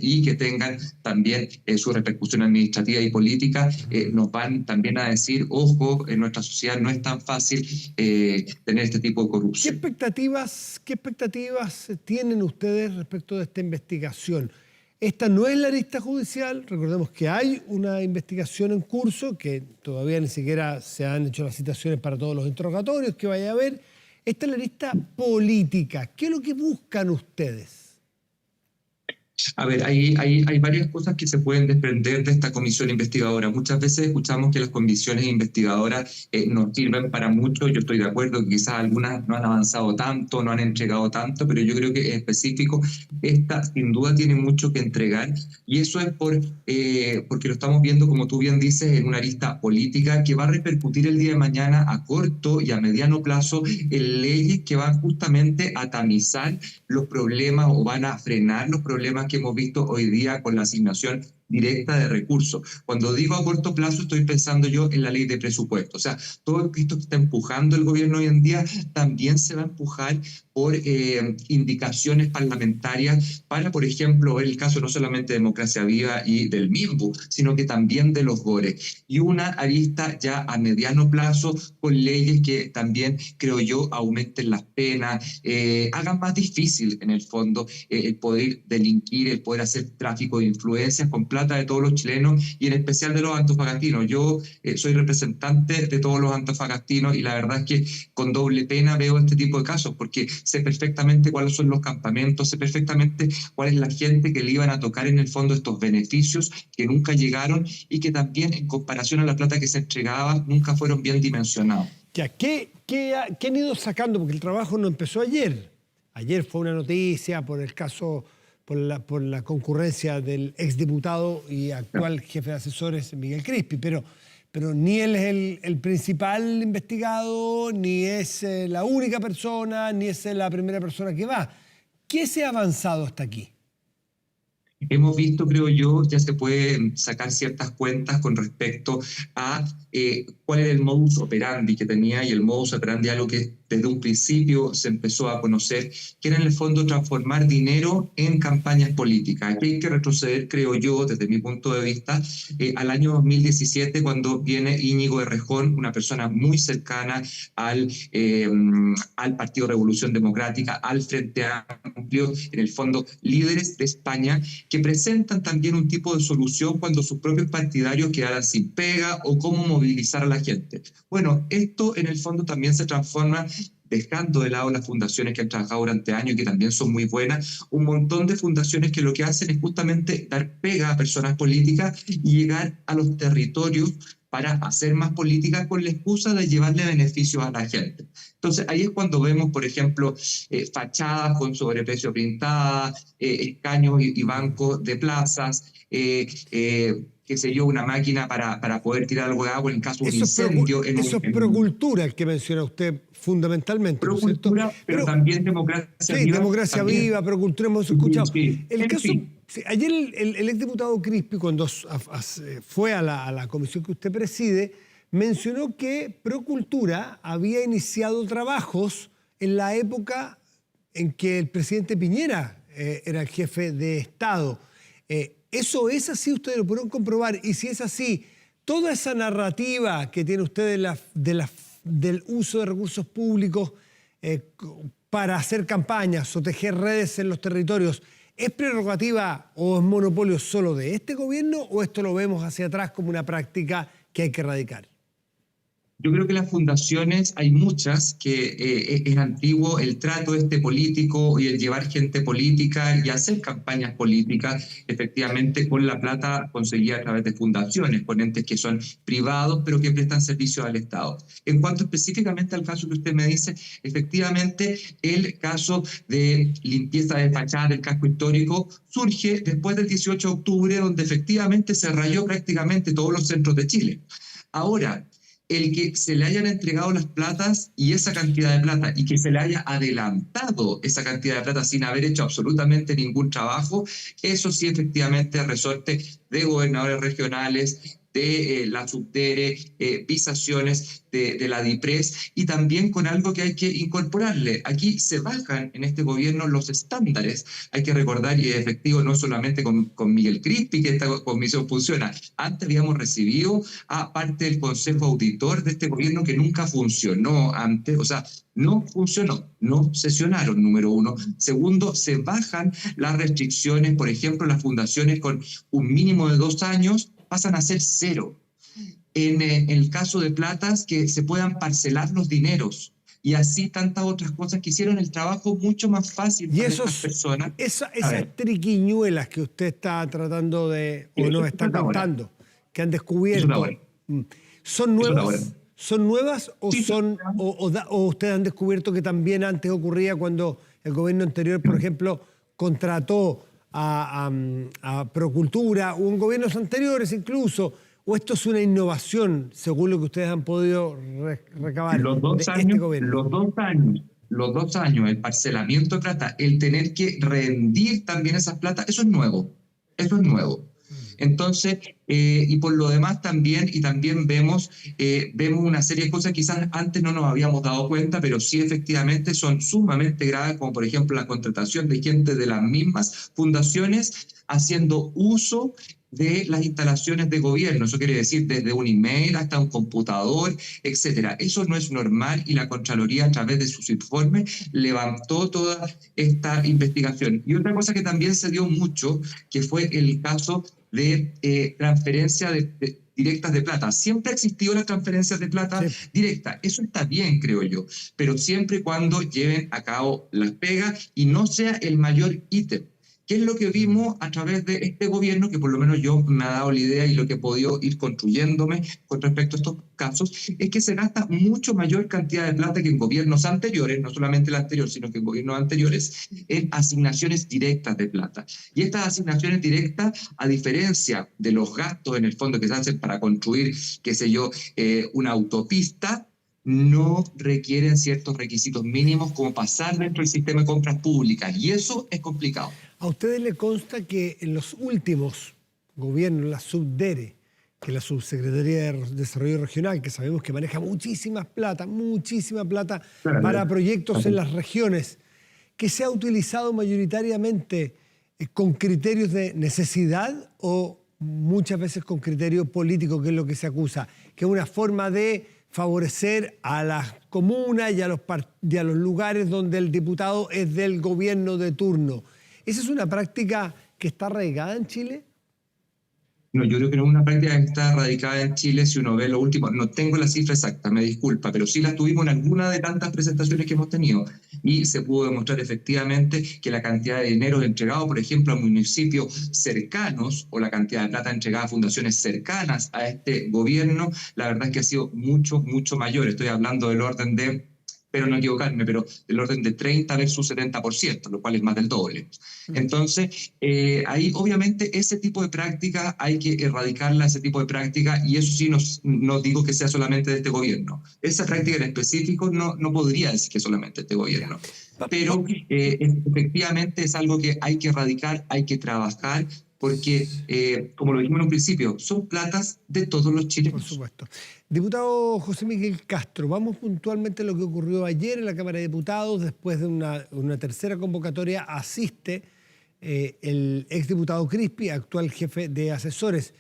y que tengan también su repercusión administrativa y política, nos van también a decir, ojo, en nuestra sociedad no es tan fácil tener este tipo de corrupción. ¿Qué expectativas tienen ustedes respecto de esta investigación? Esta no es la arista judicial, recordemos que hay una investigación en curso, que todavía ni siquiera se han hecho las citaciones para todos los interrogatorios que vaya a haber. Esta es la arista política. ¿Qué es lo que buscan ustedes? A ver, hay varias cosas que se pueden desprender de esta comisión investigadora. Muchas veces escuchamos que las comisiones investigadoras nos sirven para mucho. Yo estoy de acuerdo que quizás algunas no han avanzado tanto, no han entregado tanto, pero yo creo que en específico esta sin duda tiene mucho que entregar, y eso es porque lo estamos viendo, como tú bien dices, en una arista política que va a repercutir el día de mañana a corto y a mediano plazo en leyes que van justamente a tamizar los problemas o van a frenar los problemas que hemos visto hoy día con la asignación directa de recursos. Cuando digo a corto plazo, estoy pensando yo en la ley de presupuesto. O sea, todo esto que está empujando el gobierno hoy en día también se va a empujar por indicaciones parlamentarias para, por ejemplo, ver el caso no solamente de Democracia Viva y del MIMBU, sino que también de los GORE. Y una arista ya a mediano plazo con leyes que también, creo yo, aumenten las penas, hagan más difícil, en el fondo, el poder delinquir, el poder hacer tráfico de influencias con plata de todos los chilenos y en especial de los antofagastinos. Yo soy representante de todos los antofagastinos y la verdad es que con doble pena veo este tipo de casos, porque sé perfectamente cuáles son los campamentos, sé perfectamente cuál es la gente que le iban a tocar en el fondo estos beneficios que nunca llegaron y que también en comparación a la plata que se entregaba nunca fueron bien dimensionados. Ya, ¿qué han ido sacando? Porque el trabajo no empezó ayer. Ayer fue una noticia por el caso, por la concurrencia del exdiputado y actual jefe de asesores Miguel Crispi, pero ni él es el principal investigado, ni es la única persona, ni es la primera persona que va. ¿Qué se ha avanzado hasta aquí? Hemos visto, creo yo, ya se pueden sacar ciertas cuentas con respecto a cuál era el modus operandi que tenía, y el modus operandi algo que desde un principio se empezó a conocer, que era en el fondo transformar dinero en campañas políticas. Aquí hay que retroceder, creo yo, desde mi punto de vista, al año 2017, cuando viene Íñigo Errejón, una persona muy cercana al Partido Revolución Democrática, al Frente Amplio, en el fondo líderes de España, que presentan también un tipo de solución cuando sus propios partidarios quedaran sin pega o cómo movilizar a la gente. Bueno, esto en el fondo también se transforma, dejando de lado las fundaciones que han trabajado durante años y que también son muy buenas, un montón de fundaciones que lo que hacen es justamente dar pega a personas políticas y llegar a los territorios para hacer más política con la excusa de llevarle beneficios a la gente. Entonces ahí es cuando vemos, por ejemplo, fachadas con sobreprecio pintadas, escaños y bancos de plazas, qué sé yo, una máquina para poder tirar algo de agua en caso de un incendio. Eso es procultura, el que menciona usted fundamentalmente. Procultura, pero también democracia viva. Sí, democracia viva, procultura, hemos escuchado. Sí, el caso, ayer el exdiputado Crispi, cuando fue a la comisión que usted preside, mencionó que Procultura había iniciado trabajos en la época en que el presidente Piñera era el jefe de Estado. ¿Eso es así? ¿Ustedes lo pudieron comprobar? Y si es así, Toda esa narrativa que tiene usted del uso de recursos públicos para hacer campañas o tejer redes en los territorios, ¿es prerrogativa o es monopolio solo de este gobierno o esto lo vemos hacia atrás como una práctica que hay que erradicar? Yo creo que las fundaciones, hay muchas que es antiguo el trato político y el llevar gente política y hacer campañas políticas, efectivamente con la plata conseguida a través de fundaciones, con entes que son privados pero que prestan servicios al Estado. En cuanto específicamente al caso que usted me dice, efectivamente el caso de limpieza de fachada del casco histórico surge después del 18 de octubre, donde efectivamente se rayó prácticamente todos los centros de Chile. Ahora, el que se le hayan entregado las platas y esa cantidad de plata y que se le haya adelantado esa cantidad de plata sin haber hecho absolutamente ningún trabajo, eso sí efectivamente es resorte de gobernadores regionales, de la Subdere, visaciones de la DIPRES y también con algo que hay que incorporarle. Aquí se bajan en este gobierno los estándares. Hay que recordar, y es efectivo no solamente con Miguel Crispi, que esta comisión funciona. Antes habíamos recibido a parte del Consejo Auditor de este gobierno que nunca funcionó antes, o sea, no funcionó, no sesionaron, número uno. Segundo, se bajan las restricciones, por ejemplo, las fundaciones con un mínimo de 2 años pasan a ser 0. En el caso de platas, que se puedan parcelar los dineros y así tantas otras cosas que hicieron el trabajo mucho más fácil para estas personas. Esas triquiñuelas que usted está tratando de, o nos está contando, que han descubierto, ¿son nuevas? ¿Son nuevas o o ustedes han descubierto que también antes ocurría cuando el gobierno anterior, por ejemplo, contrató a Procultura o en gobiernos anteriores incluso? ¿O esto es una innovación según lo que ustedes han podido recabar los 2 años, este gobierno? Los 2 años, el parcelamiento de plata, el tener que rendir también esas plata, eso es nuevo. Eso es nuevo. Entonces, y por lo demás también vemos una serie de cosas que quizás antes no nos habíamos dado cuenta, pero sí efectivamente son sumamente graves, como por ejemplo la contratación de gente de las mismas fundaciones haciendo uso de las instalaciones de gobierno. Eso quiere decir desde un email hasta un computador, etcétera. Eso no es normal y la Contraloría, a través de sus informes, levantó toda esta investigación. Y otra cosa que también se dio mucho, que fue el caso de transferencia directas de plata. Siempre ha existido las transferencias de plata directa. Eso está bien, creo yo, pero siempre y cuando lleven a cabo las pegas y no sea el mayor ítem. ¿Qué es lo que vimos a través de este gobierno? Que por lo menos yo me ha dado la idea y lo que he podido ir construyéndome con respecto a estos casos, es que se gasta mucho mayor cantidad de plata que en gobiernos anteriores, no solamente el anterior, sino que en gobiernos anteriores, en asignaciones directas de plata. Y estas asignaciones directas, a diferencia de los gastos en el fondo que se hacen para construir, qué sé yo, una autopista, no requieren ciertos requisitos mínimos como pasar dentro del sistema de compras públicas. Y eso es complicado. ¿A ustedes les consta que en los últimos gobiernos, la Subdere, que es la Subsecretaría de Desarrollo Regional, que sabemos que maneja muchísima plata para proyectos en las regiones, que se ha utilizado mayoritariamente con criterios de necesidad o muchas veces con criterio político, que es lo que se acusa, que es una forma de favorecer a las comunas y a los lugares donde el diputado es del gobierno de turno? ¿Esa es una práctica que está arraigada en Chile? No, yo creo que no es una práctica que está radicada en Chile. Si uno ve lo último, no tengo la cifra exacta, me disculpa, pero sí la tuvimos en alguna de tantas presentaciones que hemos tenido y se pudo demostrar efectivamente que la cantidad de dinero entregado, por ejemplo, a municipios cercanos o la cantidad de plata entregada a fundaciones cercanas a este gobierno, la verdad es que ha sido mucho, mucho mayor. Estoy hablando del orden de, pero no equivocarme, pero del orden de 30 versus 70%, lo cual es más del doble. Entonces, ahí obviamente ese tipo de práctica hay que erradicarla, ese tipo de práctica, y eso sí no digo que sea solamente de este gobierno. Esa práctica en específico no podría decir que solamente de este gobierno. Pero efectivamente es algo que hay que erradicar, hay que trabajar, porque, como lo dijimos en un principio, son platas de todos los chilenos. Por supuesto. Diputado José Miguel Castro, vamos puntualmente a lo que ocurrió ayer en la Cámara de Diputados. Después de una tercera convocatoria, asiste el exdiputado Crispi, actual jefe de asesores.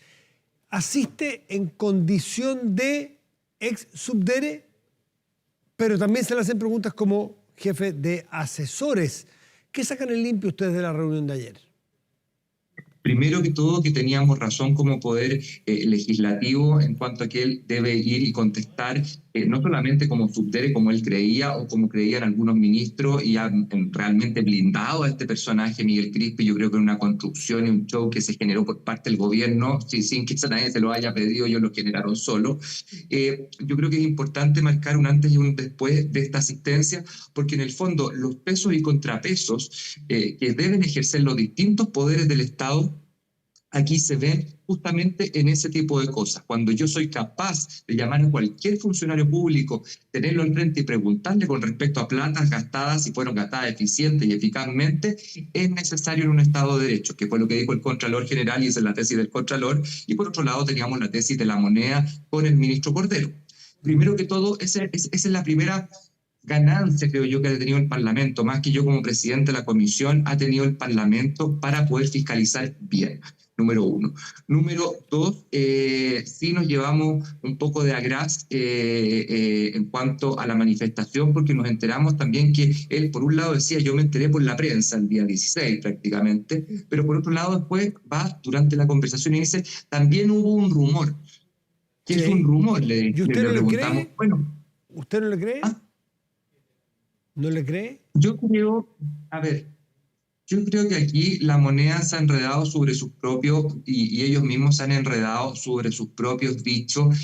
asiste en condición de ex subdere, pero también se le hacen preguntas como jefe de asesores. ¿Qué sacan en limpio ustedes de la reunión de ayer? Primero que todo, que teníamos razón como poder legislativo en cuanto a que él debe ir y contestar, no solamente como subdere, como él creía o como creían algunos ministros, y han realmente blindado a este personaje, Miguel Crispi. Yo creo que era una construcción y un show que se generó por parte del gobierno, sin que nadie se lo haya pedido, ellos lo generaron solo. Yo creo que es importante marcar un antes y un después de esta asistencia, porque en el fondo los pesos y contrapesos que deben ejercer los distintos poderes del Estado aquí se ven justamente en ese tipo de cosas. Cuando yo soy capaz de llamar a cualquier funcionario público, tenerlo al frente y preguntarle con respecto a platas gastadas, si fueron gastadas eficiente y eficazmente, es necesario en un Estado de Derecho, que fue lo que dijo el Contralor General, y esa es la tesis del Contralor. Y por otro lado teníamos la tesis de la moneda con el ministro Cordero. Primero que todo, esa es la primera ganancia, creo yo, que ha tenido el Parlamento, más que yo como presidente de la comisión, ha tenido el Parlamento para poder fiscalizar bien. Número uno. Número dos, sí nos llevamos un poco de agraz en cuanto a la manifestación, porque nos enteramos también que él, por un lado, decía, yo me enteré por la prensa el día 16 prácticamente, pero por otro lado después va durante la conversación y dice, también hubo un rumor. ¿Qué es un rumor? ¿Y usted no le preguntamos. cree? Bueno, ¿Usted no le cree? ¿No le cree? Yo creo, yo creo que aquí la moneda se ha enredado sobre sus propios, y ellos mismos se han enredado sobre sus propios dichos.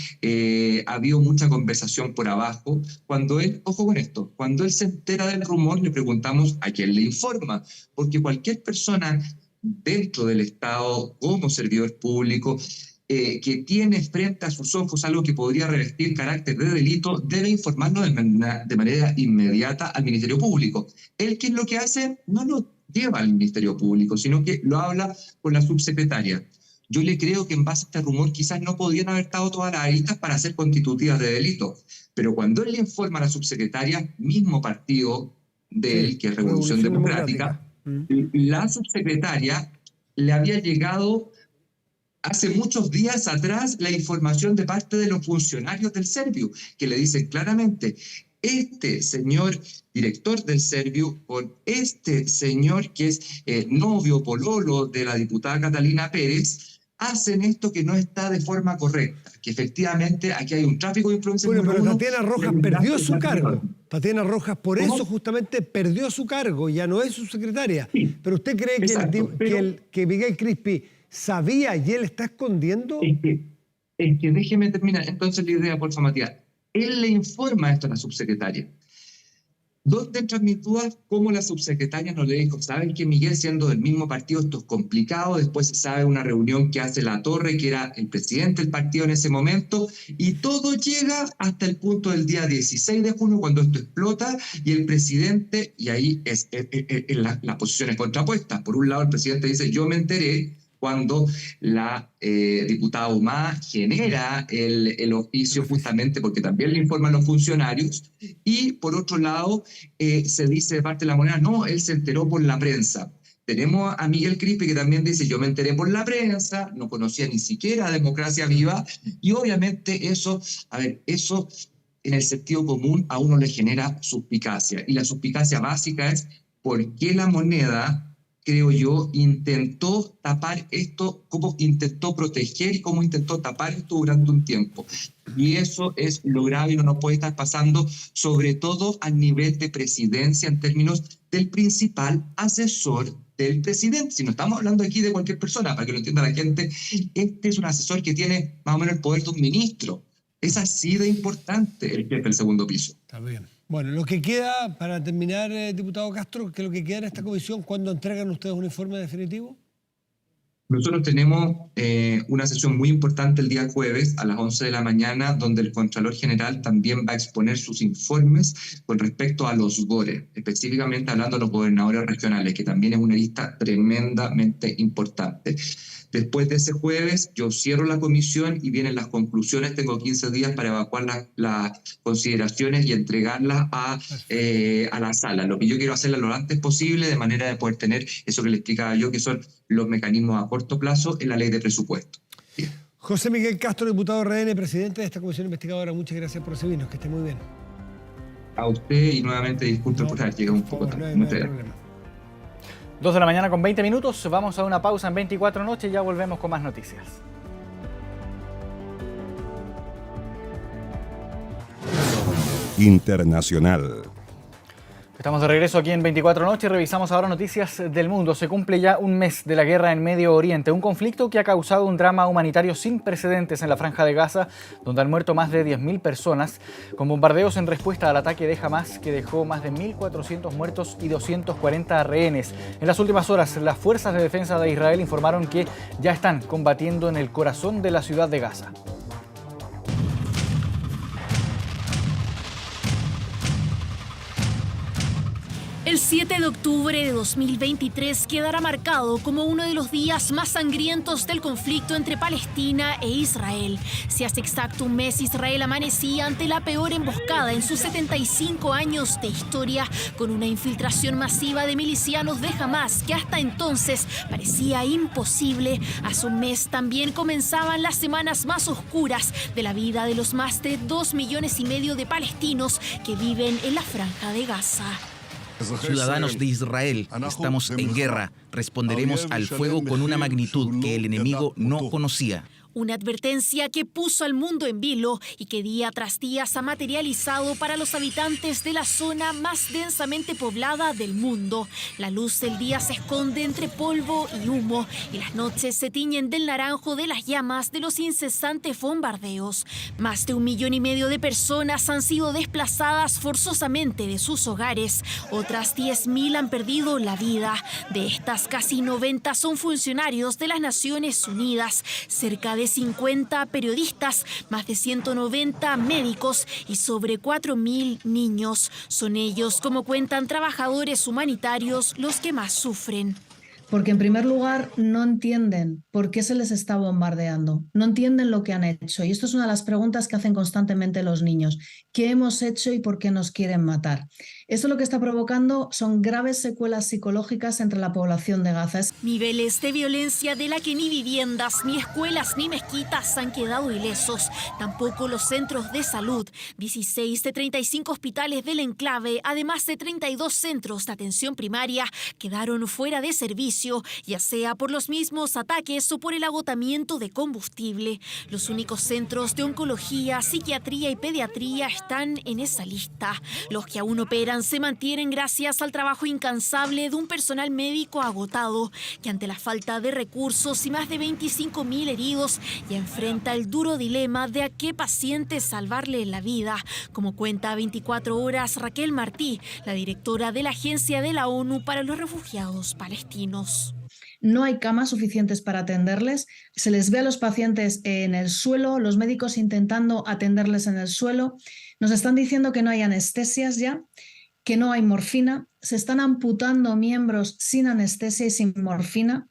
Ha habido mucha conversación por abajo. Cuando él, ojo con esto, cuando él se entera del rumor, le preguntamos a quién le informa, porque cualquier persona dentro del Estado, como servidor público, que tiene frente a sus ojos algo que podría revestir carácter de delito, debe informarlo de manera inmediata al Ministerio Público. Él, ¿qué es lo que hace? No lo lleva al Ministerio Público, sino que lo habla con la subsecretaria. Yo le creo que en base a este rumor quizás no podían haber estado todas las aristas para ser constitutivas de delito, pero cuando él le informa a la subsecretaria, mismo partido de él, que es Revolución Democrática, la subsecretaria le había llegado hace muchos días atrás la información de parte de los funcionarios del Serviu, que le dicen claramente, este señor director del Serviu con este señor que es novio pololo de la diputada Catalina Pérez, hacen esto que no está de forma correcta, que efectivamente aquí hay un tráfico de influencia. Bueno, pero Tatiana Rojas perdió su cargo. Tatiana Rojas por eso justamente perdió su cargo, ya no es su secretaria. Sí. Pero ¿usted cree que Miguel Crispi sabía y él está escondiendo? Es que déjeme terminar entonces la idea, por favor, Matías. Él le informa esto a la subsecretaria. ¿Dónde entran mis dudas? ¿Cómo la subsecretaria no le dijo? ¿Saben que Miguel, siendo del mismo partido, esto es complicado? Después se sabe una reunión que hace La Torre, que era el presidente del partido en ese momento, y todo llega hasta el punto del día 16 de junio, cuando esto explota, y el presidente, y ahí las posiciones contrapuestas. Por un lado, el presidente dice, yo me enteré, cuando la diputada Humá genera el oficio justamente porque también le informan los funcionarios, y por otro lado se dice de parte de la moneda, no, él se enteró por la prensa. Tenemos a Miguel Crispi que también dice, yo me enteré por la prensa, no conocía ni siquiera a Democracia Viva, y obviamente eso en el sentido común a uno le genera suspicacia, y la suspicacia básica es por qué la moneda, creo yo, intentó tapar esto, cómo intentó proteger y cómo intentó tapar esto durante un tiempo. Y eso es lo grave y no nos puede estar pasando, sobre todo a nivel de presidencia, en términos del principal asesor del presidente. Si no estamos hablando aquí de cualquier persona, para que lo entienda la gente, este es un asesor que tiene más o menos el poder de un ministro. Es así de importante el jefe del segundo piso. Está bien. Bueno, lo que queda, para terminar, diputado Castro, que lo que queda en esta comisión, ¿cuándo entregan ustedes un informe definitivo? Nosotros tenemos una sesión muy importante el día jueves a las 11 de la mañana, donde el Contralor General también va a exponer sus informes con respecto a los GORE, específicamente hablando de los gobernadores regionales, que también es una lista tremendamente importante. Después de ese jueves, yo cierro la comisión y vienen las conclusiones. Tengo 15 días para evacuar las consideraciones y entregarlas a la sala. Lo que yo quiero hacerlo lo antes posible, de manera de poder tener eso que le explicaba yo, que son los mecanismos a corto plazo en la ley de presupuesto. Bien. José Miguel Castro, diputado RN, presidente de esta comisión investigadora, muchas gracias por recibirnos, que esté muy bien. A usted y nuevamente disculpe por haber llegado un poco tarde. Muchas gracias. 2 de la mañana con 20 minutos, vamos a una pausa en 24 Noche y ya volvemos con más noticias. Internacional. Estamos de regreso aquí en 24 Noche y revisamos ahora noticias del mundo. Se cumple ya un mes de la guerra en Medio Oriente, un conflicto que ha causado un drama humanitario sin precedentes en la Franja de Gaza, donde han muerto más de 10.000 personas, con bombardeos en respuesta al ataque de Hamas, que dejó más de 1.400 muertos y 240 rehenes. En las últimas horas, las fuerzas de defensa de Israel informaron que ya están combatiendo en el corazón de la ciudad de Gaza. El 7 de octubre de 2023 quedará marcado como uno de los días más sangrientos del conflicto entre Palestina e Israel. Si hace exacto un mes Israel amanecía ante la peor emboscada en sus 75 años de historia, con una infiltración masiva de milicianos de Hamas que hasta entonces parecía imposible, hace un mes también comenzaban las semanas más oscuras de la vida de los más de 2,5 millones de palestinos que viven en la Franja de Gaza. Ciudadanos de Israel, estamos en guerra. Responderemos al fuego con una magnitud que el enemigo no conocía. Una advertencia que puso al mundo en vilo y que día tras día se ha materializado para los habitantes de la zona más densamente poblada del mundo. La luz del día se esconde entre polvo y humo y las noches se tiñen del naranjo de las llamas de los incesantes bombardeos. Más de 1,5 millones de personas han sido desplazadas forzosamente de sus hogares. Otras 10.000 han perdido la vida. De estas, casi 90 son funcionarios de las Naciones Unidas. Cerca de 50 periodistas, más de 190 médicos y sobre 4.000 niños. Son ellos, como cuentan trabajadores humanitarios, los que más sufren. Porque en primer lugar no entienden por qué se les está bombardeando, no entienden lo que han hecho. Y esto es una de las preguntas que hacen constantemente los niños. ¿Qué hemos hecho y por qué nos quieren matar? Esto lo que está provocando son graves secuelas psicológicas entre la población de Gaza. Niveles de violencia de la que ni viviendas, ni escuelas, ni mezquitas han quedado ilesos. Tampoco los centros de salud. 16 de 35 hospitales del enclave, además de 32 centros de atención primaria, quedaron fuera de servicio, ya sea por los mismos ataques o por el agotamiento de combustible. Los únicos centros de oncología, psiquiatría y pediatría están en esa lista. Los que aún operan se mantienen gracias al trabajo incansable de un personal médico agotado, que ante la falta de recursos y más de 25.000 heridos, ya enfrenta el duro dilema de a qué paciente salvarle la vida, como cuenta 24 Horas Raquel Martí, la directora de la Agencia de la ONU para los Refugiados Palestinos. No hay camas suficientes para atenderles, se les ve a los pacientes en el suelo, los médicos intentando atenderles en el suelo. Nos están diciendo que no hay anestesias ya, que no hay morfina, se están amputando miembros sin anestesia y sin morfina,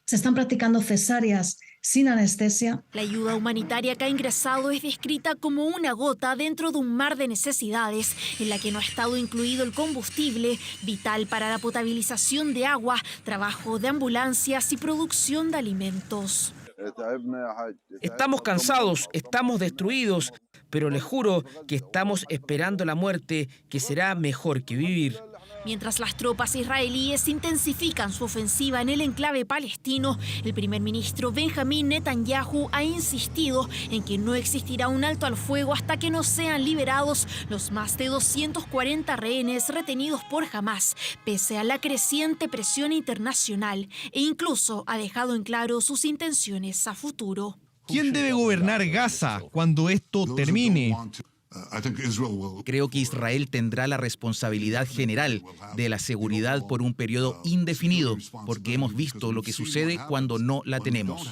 se están practicando cesáreas sin anestesia. La ayuda humanitaria que ha ingresado es descrita como una gota dentro de un mar de necesidades, en la que no ha estado incluido el combustible, vital para la potabilización de agua, trabajo de ambulancias y producción de alimentos. Estamos cansados, estamos destruidos, pero les juro que estamos esperando la muerte, que será mejor que vivir. Mientras las tropas israelíes intensifican su ofensiva en el enclave palestino, el primer ministro Benjamín Netanyahu ha insistido en que no existirá un alto al fuego hasta que no sean liberados los más de 240 rehenes retenidos por Hamas, pese a la creciente presión internacional, e incluso ha dejado en claro sus intenciones a futuro. ¿Quién debe gobernar Gaza cuando esto termine? Creo que Israel tendrá la responsabilidad general de la seguridad por un periodo indefinido, porque hemos visto lo que sucede cuando no la tenemos.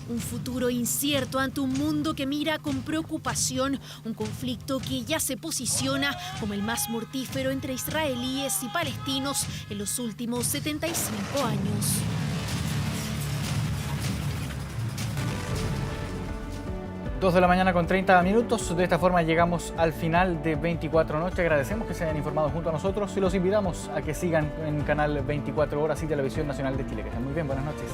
Un futuro incierto ante un mundo que mira con preocupación un conflicto que ya se posiciona como el más mortífero entre israelíes y palestinos en los últimos 75 años. 2 de la mañana con 30 minutos. De esta forma llegamos al final de 24 Noche. Agradecemos que se hayan informado junto a nosotros y los invitamos a que sigan en Canal 24 Horas y Televisión Nacional de Chile. Que estén muy bien, buenas noches.